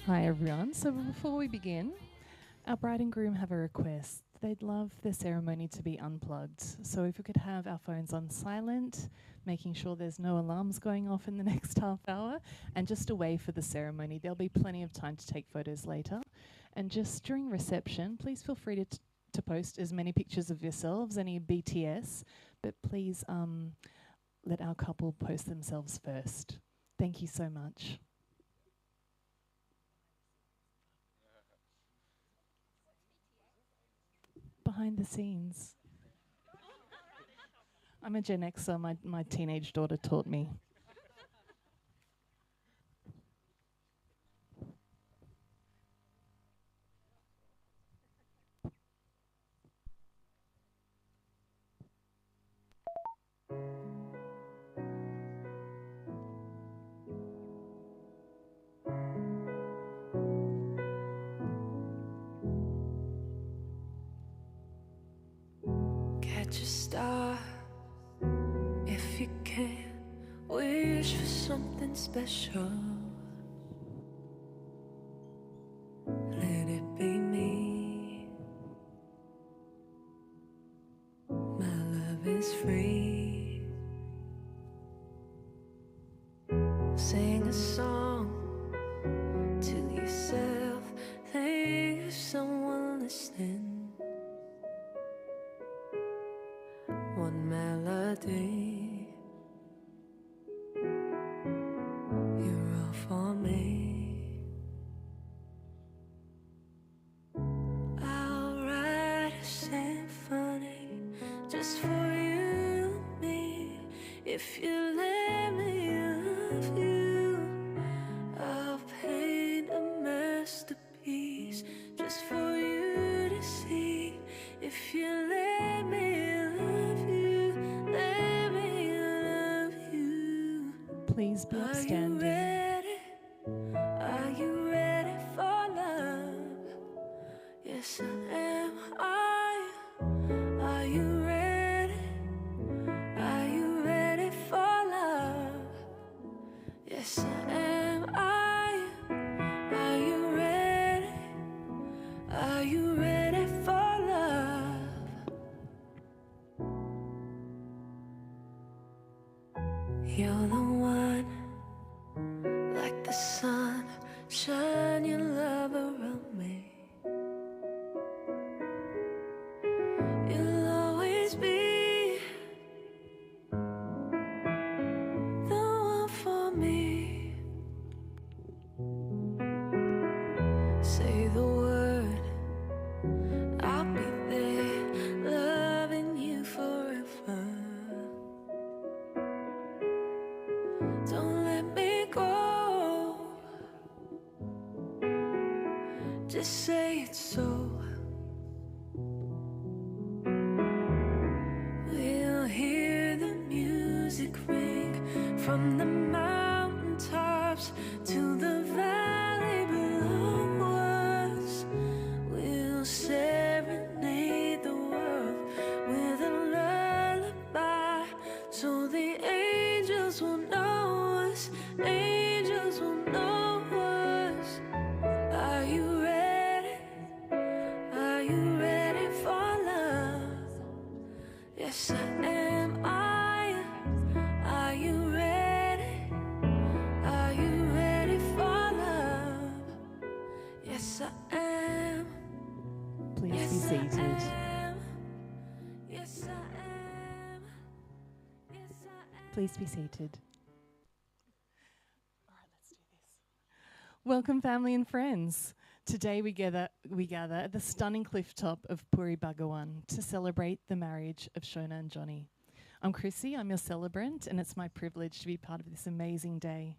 Hi everyone. So before we begin, our bride and groom have a request. They'd love the ceremony to be unplugged. So if we could have our phones on silent, making sure there's no alarms going off in the next half hour, and just away for the ceremony. There'll be plenty of time to take photos later. And just during reception, please feel free to post as many pictures of yourselves, any BTS, but please let our couple post themselves first. Thank you so much. Behind the scenes. I'm a Gen Xer. My teenage daughter taught me. Catch a star if you can. Wish for something special. Let it be me. My love is free. Sing a song to yourself. Think of someone listening. One melody. You're all for me. I'll write a symphony just for you and me. If you let me love you, I'll paint a masterpiece just for you to see. If you let me love you, let me love you. Please be upstanding. Are you ready for love? Yes, I am. Are you ready? Are you ready for love? Yes, I am. Are you ready? Are you ready for love? You're the one, like the sun, shine your love around me. You'll always be the one for me. Say the word, I'll be there, loving you forever. Don't let me go. Just say it's so. We'll hear the music ring from the mountaintops to the valley below us. We'll serenade the world with a lullaby, so the angels will know us. Angels will know us. Are you ready? Are you ready for love? Yes, I am. Are you ready? Are you ready for love? Yes, I am. Please be Yes, I seated. am. Yes, I am. Yes, I am. Please be seated. All right, let's do this. Welcome, family and friends. Today we gather at the stunning cliff top of Puri, Bagawan to celebrate the marriage of Seona and Jonny. I'm Chrissy, I'm your celebrant, and it's my privilege to be part of this amazing day.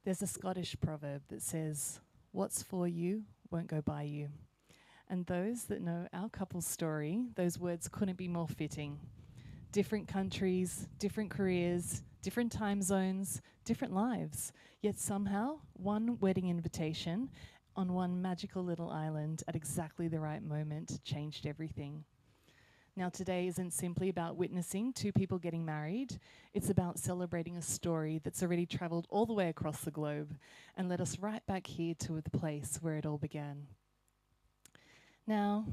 There's a Scottish proverb that says, "What's for you won't go by you." And those that know our couple's story, those words couldn't be more fitting. Different countries, different careers, different time zones, different lives. Yet somehow, one wedding invitation on one magical little island at exactly the right moment changed everything. Now, today isn't simply about witnessing two people getting married. It's about celebrating a story that's already travelled all the way across the globe and led us right back here to the place where it all began. Now,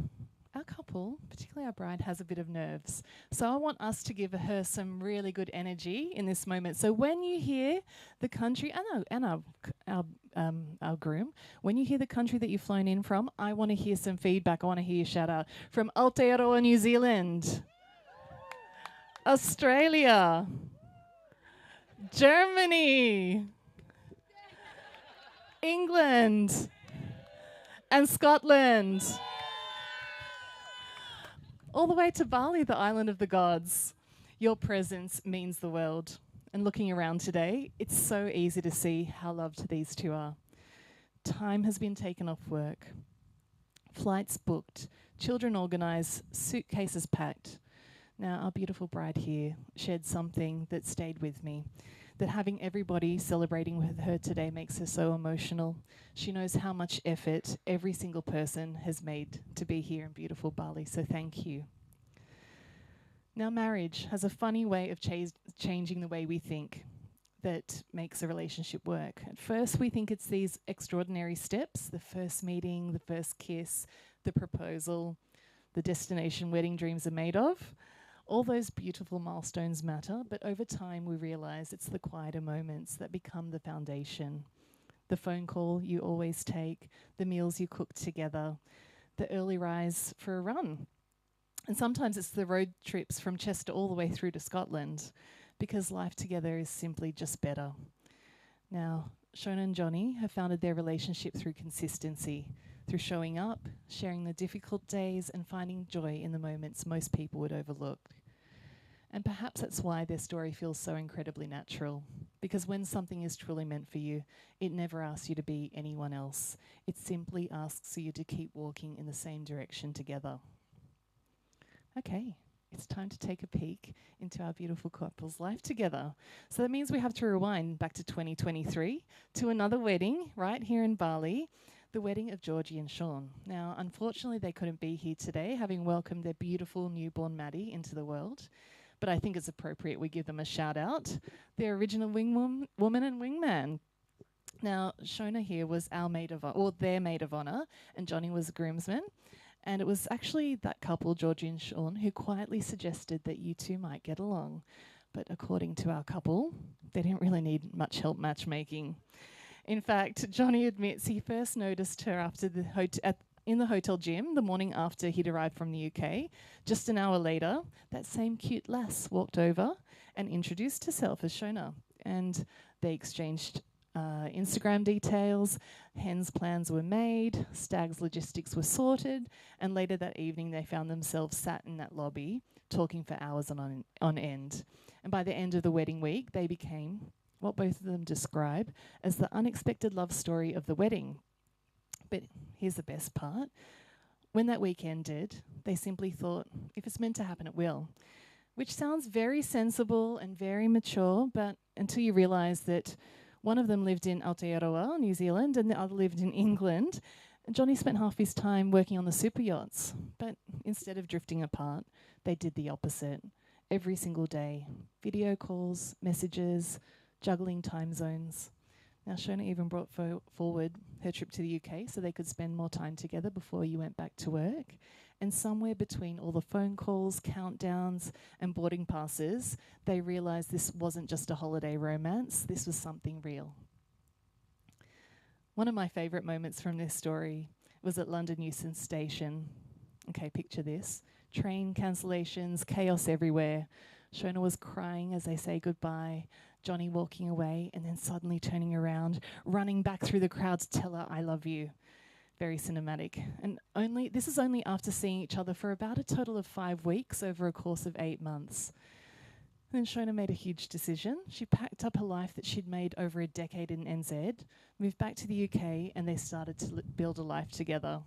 our couple, particularly our bride, has a bit of nerves. So I want us to give her some really good energy in this moment. So when you hear the country, and our groom, when you hear the country that you've flown in from, I want to hear some feedback. I want to hear you shout out from Aotearoa, New Zealand, Australia, Germany, England, and Scotland. All the way to Bali, the island of the gods. Your presence means the world. And looking around today, it's so easy to see how loved these two are. Time has been taken off work. Flights booked. Children organised. Suitcases packed. Now, our beautiful bride here shared something that stayed with me. That having everybody celebrating with her today makes her so emotional. She knows how much effort every single person has made to be here in beautiful Bali, so thank you. Now, marriage has a funny way of changing the way we think that makes a relationship work. At first, we think it's these extraordinary steps, the first meeting, the first kiss, the proposal, the destination wedding dreams are made of. All those beautiful milestones matter, but over time we realise it's the quieter moments that become the foundation. The phone call you always take, the meals you cook together, the early rise for a run. And sometimes it's the road trips from Chester all the way through to Scotland, because life together is simply just better. Now, Seona and Jonny have founded their relationship through consistency, through showing up, sharing the difficult days, and finding joy in the moments most people would overlook. And perhaps that's why their story feels so incredibly natural. Because when something is truly meant for you, it never asks you to be anyone else. It simply asks you to keep walking in the same direction together. Okay, it's time to take a peek into our beautiful couple's life together. So that means we have to rewind back to 2023 to another wedding right here in Bali, the wedding of Georgie and Sean. Now, unfortunately, they couldn't be here today, having welcomed their beautiful newborn Maddie into the world. But I think it's appropriate we give them a shout out, their original woman and wingman. Now, Seona here was our maid of or their maid of honour, and Jonny was the groomsman. And it was actually that couple, Georgie and Sean, who quietly suggested that you two might get along. But according to our couple, they didn't really need much help matchmaking. In fact, Jonny admits he first noticed her after in the hotel gym the morning after he'd arrived from the UK. Just an hour later, that same cute lass walked over and introduced herself as Seona. And they exchanged Instagram details, hens plans were made, stag's logistics were sorted, and later that evening they found themselves sat in that lobby talking for hours on end. And by the end of the wedding week, they became what both of them describe as the unexpected love story of the wedding. But here's the best part. When that week ended, they simply thought, if it's meant to happen, it will. Which sounds very sensible and very mature, but until you realise that one of them lived in Aotearoa, New Zealand, and the other lived in England, and Jonny spent half his time working on the super yachts. But instead of drifting apart, they did the opposite. Every single day, video calls, messages, juggling time zones. Now, Seona even brought forward her trip to the UK so they could spend more time together before you went back to work. And somewhere between all the phone calls, countdowns, and boarding passes, they realised this wasn't just a holiday romance, this was something real. One of my favourite moments from this story was at London Euston Station. Okay, picture this. Train cancellations, chaos everywhere. Seona was crying as they say goodbye, Jonny walking away, and then suddenly turning around, running back through the crowd to tell her, I love you. Very cinematic. And this is only after seeing each other for about a total of 5 weeks over a course of 8 months. Then Seona made a huge decision. She packed up her life that she'd made over a decade in NZ, moved back to the UK, and they started to build a life together.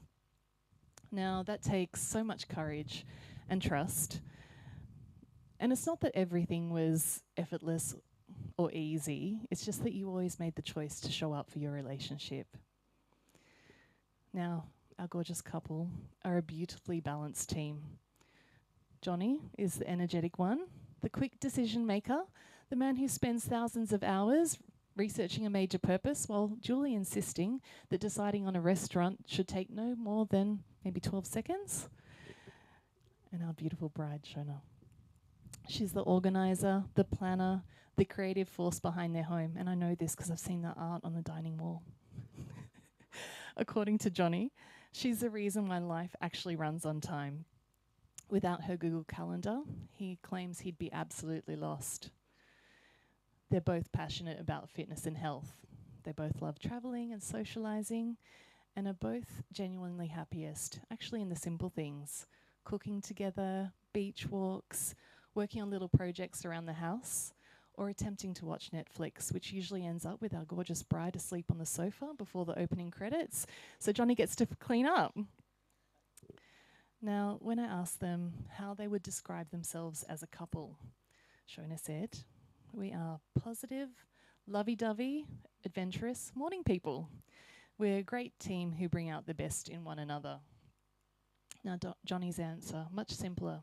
Now, that takes so much courage and trust. And it's not that everything was effortless or easy. It's just that you always made the choice to show up for your relationship. Now, our gorgeous couple are a beautifully balanced team. Jonny is the energetic one, the quick decision maker, the man who spends thousands of hours researching a major purpose while duly insisting that deciding on a restaurant should take no more than maybe 12 seconds. And our beautiful bride, Seona. She's the organizer, the planner, the creative force behind their home. And I know this because I've seen the art on the dining wall. According to Jonny, she's the reason why life actually runs on time. Without her Google Calendar, he claims he'd be absolutely lost. They're both passionate about fitness and health. They both love traveling and socializing and are both genuinely happiest, actually in the simple things. Cooking together, beach walks, working on little projects around the house, or attempting to watch Netflix, which usually ends up with our gorgeous bride asleep on the sofa before the opening credits. So Jonny gets to clean up. Now, when I asked them how they would describe themselves as a couple, Seona said, "We are positive, lovey-dovey, adventurous morning people. We're a great team who bring out the best in one another." Now, Jonny's answer, much simpler.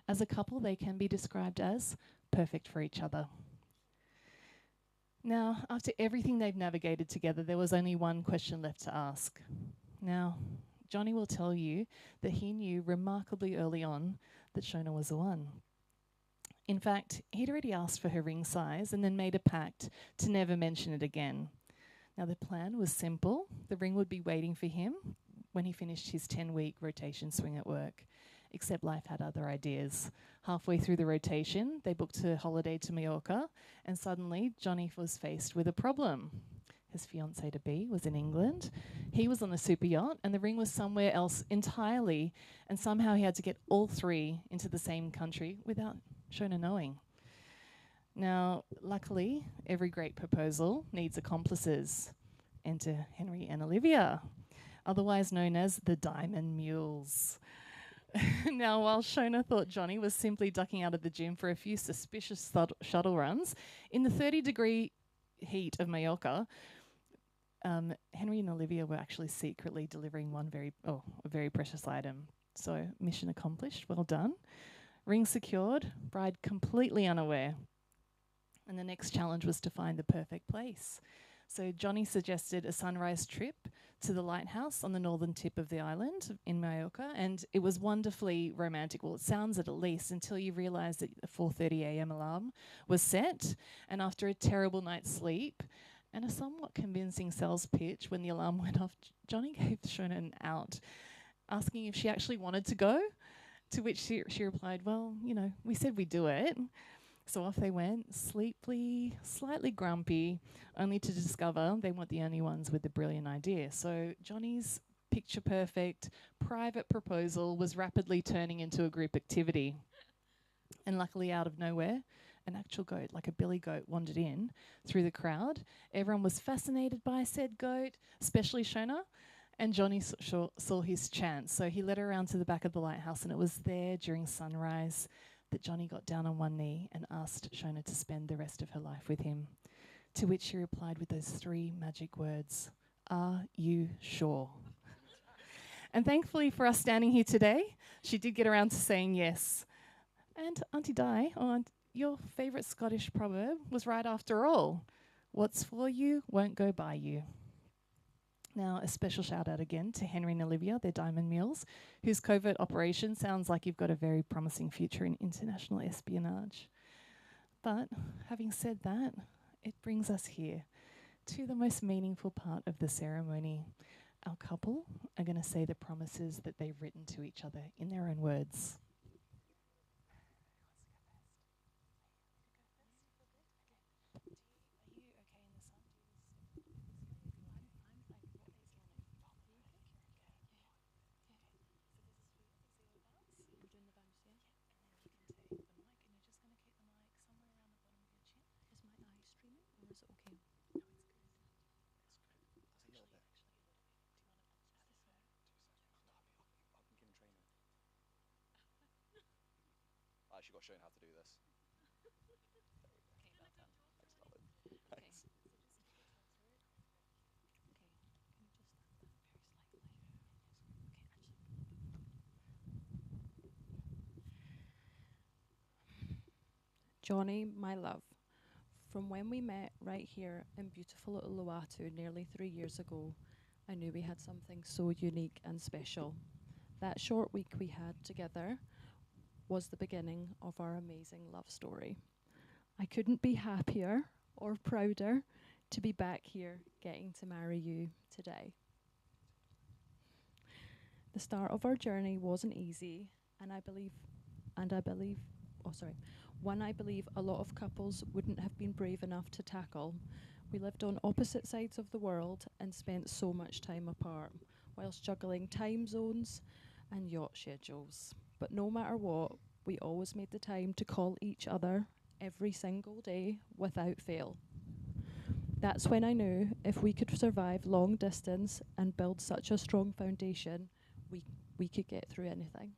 As a couple, they can be described as perfect for each other. Now, after everything they've navigated together, there was only one question left to ask. Now, Jonny will tell you that he knew remarkably early on that Seona was the one. In fact, he'd already asked for her ring size and then made a pact to never mention it again. Now, the plan was simple. The ring would be waiting for him when he finished his 10-week rotation swing at work. Except life had other ideas. Halfway through the rotation, they booked a holiday to Mallorca, and suddenly Jonny was faced with a problem. His fiancée-to-be was in England, he was on a super yacht, and the ring was somewhere else entirely, and somehow he had to get all three into the same country without Seona knowing. Now, luckily, every great proposal needs accomplices. Enter Henry and Olivia, otherwise known as the Diamond Mules. Now, while Seona thought Jonny was simply ducking out of the gym for a few suspicious shuttle runs, in the 30-degree heat of Mallorca, Henry and Olivia were actually secretly delivering a very precious item. So, mission accomplished, well done. Ring secured, bride completely unaware. And the next challenge was to find the perfect place. So Jonny suggested a sunrise trip to the lighthouse on the northern tip of the island in Mallorca, and it was wonderfully romantic. Well, it sounds it at least, until you realise that the 4:30 a.m. alarm was set, and after a terrible night's sleep and a somewhat convincing sales pitch when the alarm went off, Jonny gave Seona an out, asking if she actually wanted to go, to which she replied, "Well, we said we'd do it." So off they went, sleepy, slightly grumpy, only to discover they weren't the only ones with the brilliant idea. So Jonny's picture-perfect private proposal was rapidly turning into a group activity. And luckily, out of nowhere, an actual goat, like a billy goat, wandered in through the crowd. Everyone was fascinated by said goat, especially Seona. And Jonny saw his chance. So he led her around to the back of the lighthouse, and it was there during sunrise that Jonny got down on one knee and asked Seona to spend the rest of her life with him. To which she replied with those three magic words, "Are you sure?" And thankfully for us standing here today, she did get around to saying yes. And Auntie Di, your favourite Scottish proverb, was right after all. What's for you won't go by you. Now, a special shout out again to Henry and Olivia, their Diamond Mules, whose covert operation sounds like you've got a very promising future in international espionage. But having said that, it brings us here to the most meaningful part of the ceremony. Our couple are going to say the promises that they've written to each other in their own words. I actually got shown how to do this. Thanks. Jonny, my love, from when we met right here in beautiful Uluwatu nearly 3 years ago, I knew we had something so unique and special. That short week we had together was the beginning of our amazing love story. I couldn't be happier or prouder to be back here getting to marry you today. The start of our journey wasn't easy, and I believe, one I believe a lot of couples wouldn't have been brave enough to tackle. We lived on opposite sides of the world and spent so much time apart, whilst juggling time zones and yacht schedules. But no matter what, we always made the time to call each other every single day without fail. That's when I knew if we could survive long distance and build such a strong foundation, we could get through anything.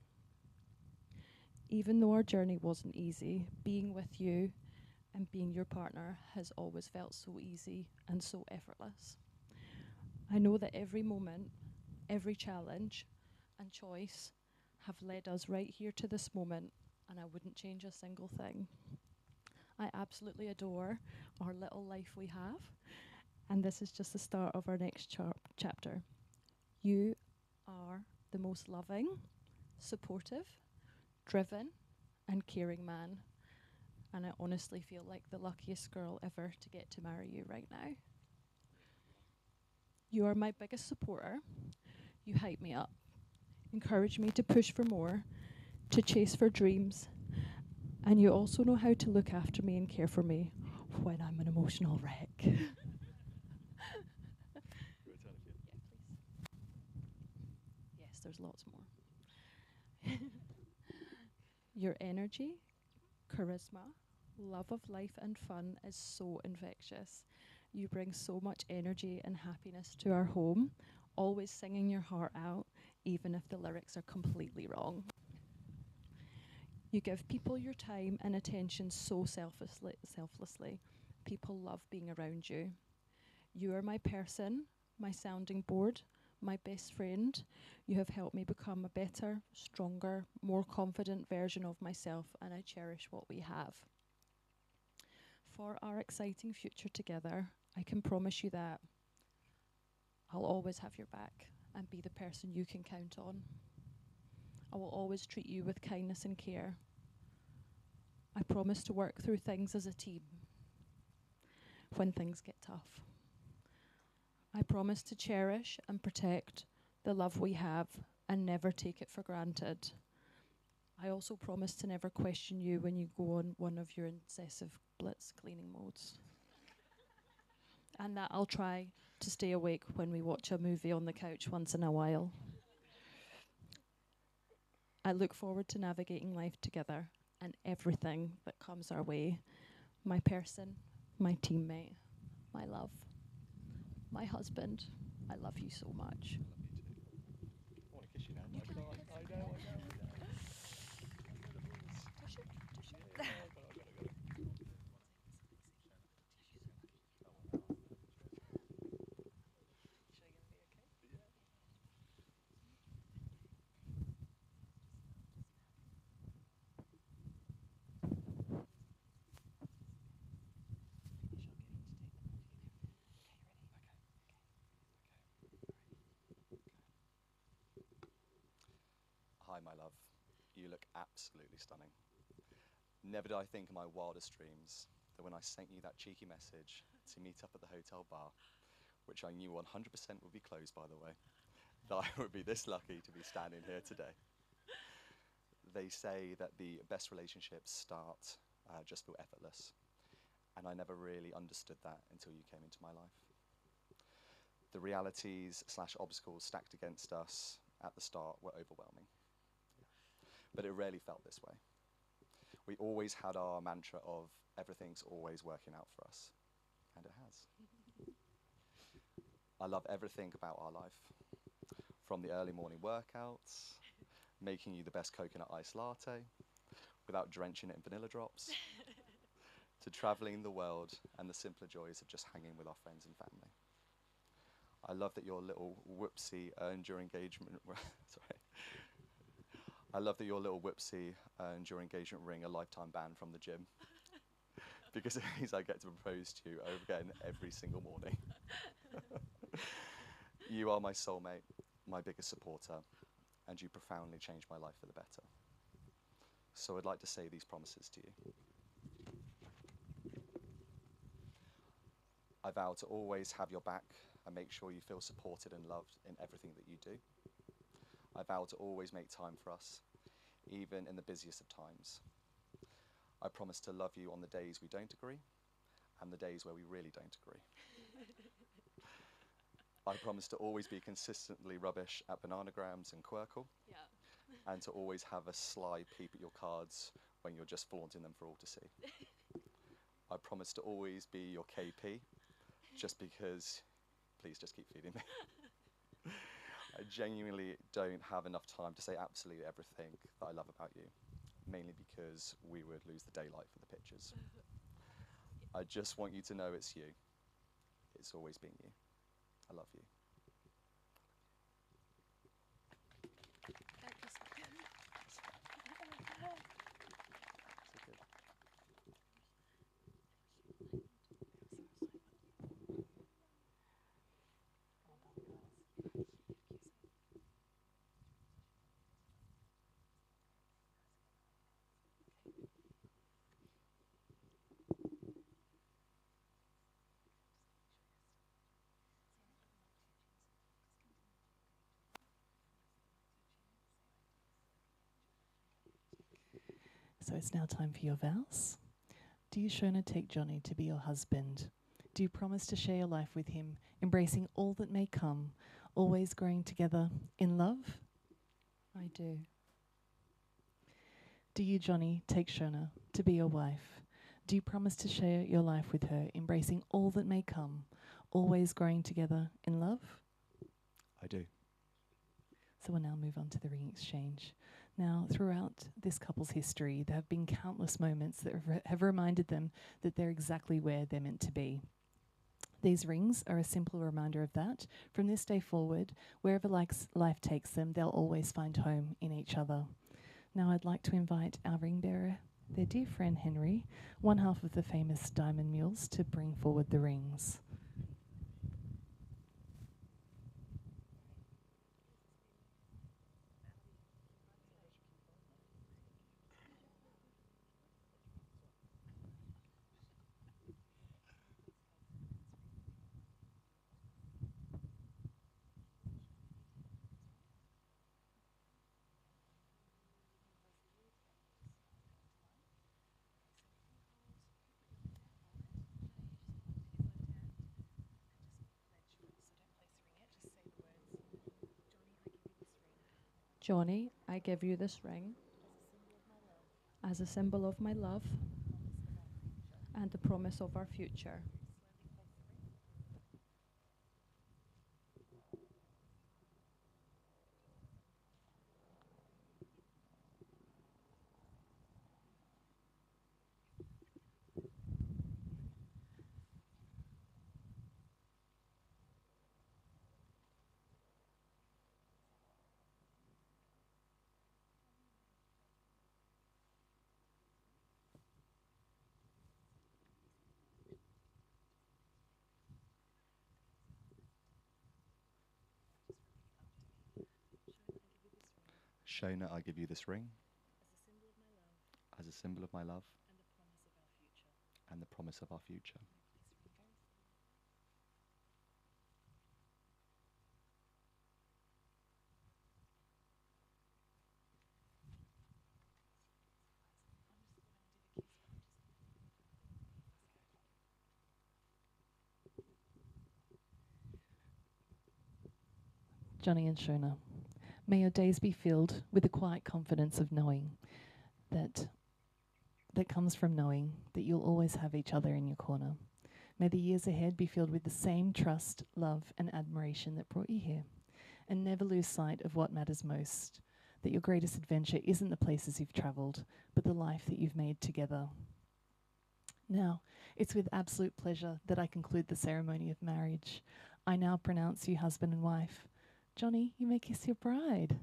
Even though our journey wasn't easy, being with you and being your partner has always felt so easy and so effortless. I know that every moment, every challenge and choice have led us right here to this moment, and I wouldn't change a single thing. I absolutely adore our little life we have, and this is just the start of our next chapter. You are the most loving, supportive, driven, and caring man, and I honestly feel like the luckiest girl ever to get to marry you right now. You are my biggest supporter. You hype me up, encourage me to push for more, to chase for dreams, and you also know how to look after me and care for me when I'm an emotional wreck. Yes, there's lots more. Your energy, charisma, love of life and fun is so infectious. You bring so much energy and happiness to our home, always singing your heart out, even if the lyrics are completely wrong. You give people your time and attention so selflessly. People love being around you. You are my person, my sounding board, my best friend. You have helped me become a better, stronger, more confident version of myself, and I cherish what we have. For our exciting future together, I can promise you that I'll always have your back and be the person you can count on. I will always treat you with kindness and care. I promise to work through things as a team when things get tough. I promise to cherish and protect the love we have and never take it for granted. I also promise to never question you when you go on one of your incessive blitz cleaning modes. And that I'll try to stay awake when we watch a movie on the couch once in a while. I look forward to navigating life together and everything that comes our way. My person, my teammate, my love, my husband. I love you so much. I want to kiss you now, but I can't. I know. Hi, my love. You look absolutely stunning. Never did I think in my wildest dreams that when I sent you that cheeky message to meet up at the hotel bar, which I knew 100% would be closed, by the way, that I would be this lucky to be standing here today. They say that the best relationships start just feel effortless, and I never really understood that until you came into my life. The realities / obstacles stacked against us at the start were overwhelming, but it rarely felt this way. We always had our mantra of everything's always working out for us, and it has. I love everything about our life, from the early morning workouts, making you the best coconut ice latte without drenching it in vanilla drops, to traveling the world and the simpler joys of just hanging with our friends and family. I love that your little whoopsie earned your engagement. Sorry. I love that your little whoopsie earned your engagement ring a lifetime ban from the gym. because it means I get to propose to you again every single morning. You are my soulmate, my biggest supporter, and you profoundly changed my life for the better. So I'd like to say these promises to you. I vow to always have your back and make sure you feel supported and loved in everything that you do. I vow to always make time for us, even in the busiest of times. I promise to love you on the days we don't agree and the days where we really don't agree. I promise to always be consistently rubbish at bananagrams and Quirkle, and to always have a sly peep at your cards when you're just flaunting them for all to see. I promise to always be your KP, just because, please just keep feeding me. I genuinely don't have enough time to say absolutely everything that I love about you, mainly because we would lose the daylight for the pictures. I just want you to know it's you. It's always been you. I love you. So it's now time for your vows. Do you, Seona, take Jonny to be your husband? Do you promise to share your life with him, embracing all that may come, always growing together in love? I do. Do you, Jonny, take Seona to be your wife? Do you promise to share your life with her, embracing all that may come, always growing together in love? I do. So we'll now move on to the ring exchange. Now, throughout this couple's history, there have been countless moments that have reminded them that they're exactly where they're meant to be. These rings are a simple reminder of that. From this day forward, wherever life takes them, they'll always find home in each other. Now I'd like to invite our ring bearer, their dear friend Henry, one half of the famous Diamond Mules, to bring forward the rings. Jonny, I give you this ring as a symbol of my love and the promise of our future. Seona, I give you this ring as a symbol of my love and the promise of our future. Jonny and Seona, may your days be filled with the quiet confidence of knowing that comes from knowing that you'll always have each other in your corner. May the years ahead be filled with the same trust, love, and admiration that brought you here. And never lose sight of what matters most, that your greatest adventure isn't the places you've travelled, but the life that you've made together. Now, it's with absolute pleasure that I conclude the ceremony of marriage. I now pronounce you husband and wife. Jonny, you may kiss your bride.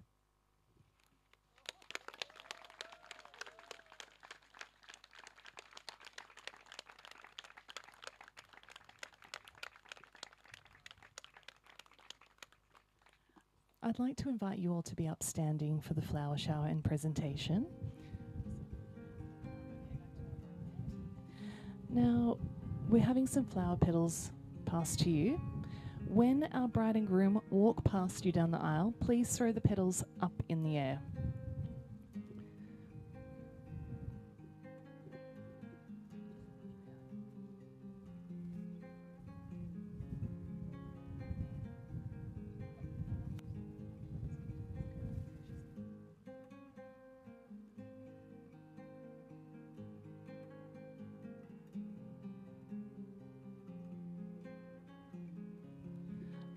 I'd like to invite you all to be upstanding for the flower shower and presentation. Now, we're having some flower petals passed to you. When our bride and groom walk past you down the aisle, please throw the petals up in the air.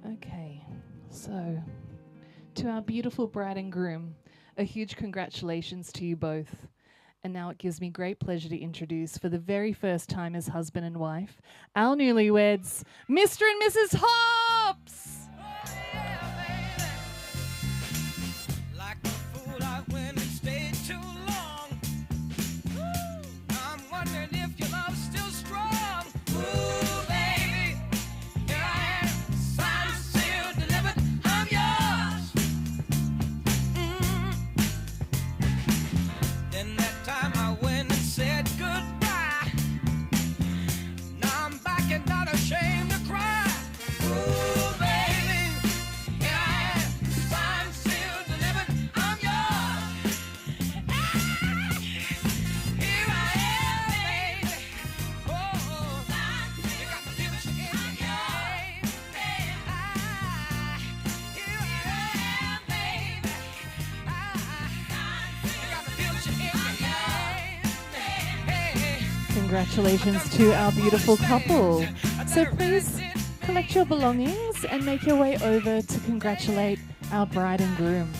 Okay, so to our beautiful bride and groom, a huge congratulations to you both. And now it gives me great pleasure to introduce, for the very first time as husband and wife, our newlyweds, Mr. and Mrs. Hobbs! Like a fool, I went and stayed too long. I'm wondering if your love's still strong. Ooh, baby, here I am, signed, sealed, delivered, I'm yours. Then that time I went and said goodbye. Now I'm back and not ashamed to cry. Ooh, baby, here I am, signed, sealed, delivered, I'm yours. Here I am, baby. Oh, you got the future in your hand. Here I am, baby. You got the future in your hand. Congratulations to our beautiful couple. So please collect your belongings and make your way over to congratulate our bride and groom.